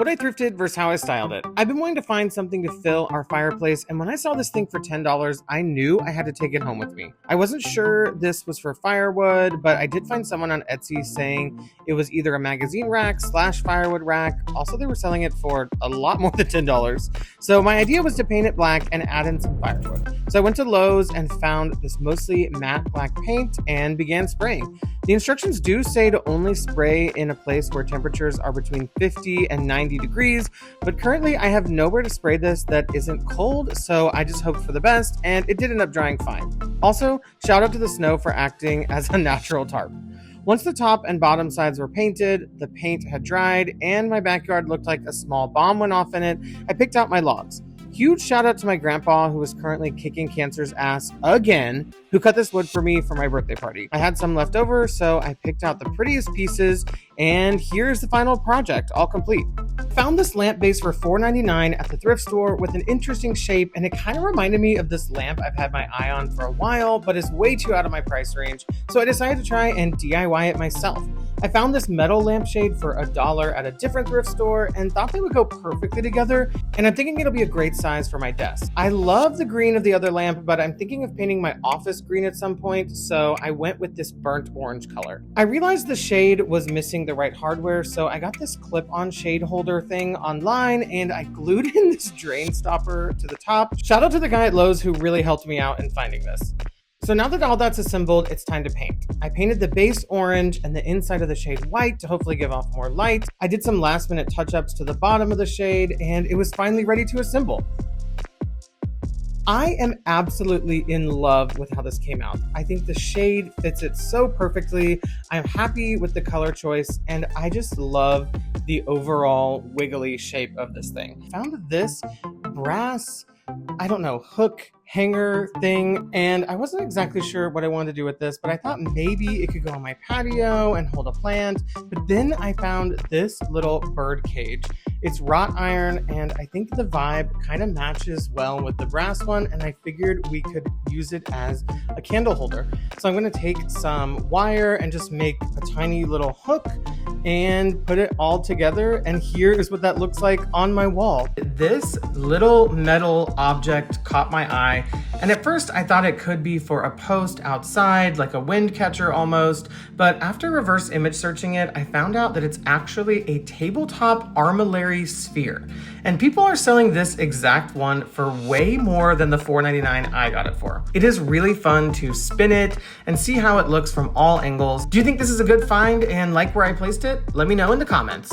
What I thrifted versus how I styled it. I've been wanting to find something to fill our fireplace, and when I saw this thing for $10, I knew I had to take it home with me. I wasn't sure this was for firewood, but I did find someone on Etsy saying it was either a magazine rack / firewood rack. Also, they were selling it for a lot more than $10. So my idea was to paint it black and add in some firewood. So I went to Lowe's and found this mostly matte black paint and began spraying. The instructions do say to only spray in a place where temperatures are between 50 and 90 degrees, but currently I have nowhere to spray this that isn't cold, so I just hoped for the best, and it did end up drying fine. Also, shout out to the snow for acting as a natural tarp. Once the top and bottom sides were painted, the paint had dried, and my backyard looked like a small bomb went off in it, I picked out my logs. Huge shout out to my grandpa, who is currently kicking cancer's ass again, who cut this wood for me for my birthday party. I had some left over, so I picked out the prettiest pieces, and here's the final project, all complete. Found this lamp base for $4.99 at the thrift store with an interesting shape, and it kind of reminded me of this lamp I've had my eye on for a while, but is way too out of my price range, so I decided to try and DIY it myself. I found this metal lampshade for $1 at a different thrift store and thought they would go perfectly together, and I'm thinking it'll be a great size for my desk. I love the green of the other lamp, but I'm thinking of painting my office green at some point, so I went with this burnt orange color. I realized the shade was missing the right hardware, so I got this clip-on shade holder thing online, and I glued in this drain stopper to the top. Shout out to the guy at Lowe's who really helped me out in finding this. So now that all that's assembled, it's time to paint. I painted the base orange and the inside of the shade white to hopefully give off more light. I did some last minute touch-ups to the bottom of the shade, and it was finally ready to assemble. I am absolutely in love with how this came out. I think the shade fits it so perfectly. I'm happy with the color choice, and I just love the overall wiggly shape of this thing. Found this brass, hook hanger thing, and I wasn't exactly sure what I wanted to do with this, but I thought maybe it could go on my patio and hold a plant. But then I found this little bird cage. It's wrought iron, and I think the vibe kind of matches well with the brass one, and I figured we could use it as a candle holder. So I'm going to take some wire and just make a tiny little hook and put it all together, and here is what that looks like on my wall. This little metal object caught my eye, and at first I thought it could be for a post outside, like a wind catcher almost, but after reverse image searching it, I found out that it's actually a tabletop armillary sphere, and people are selling this exact one for way more than the $4.99 I got it for. It is really fun to spin it and see how it looks from all angles. Do you think this is a good find and like where I placed it? Let me know in the comments.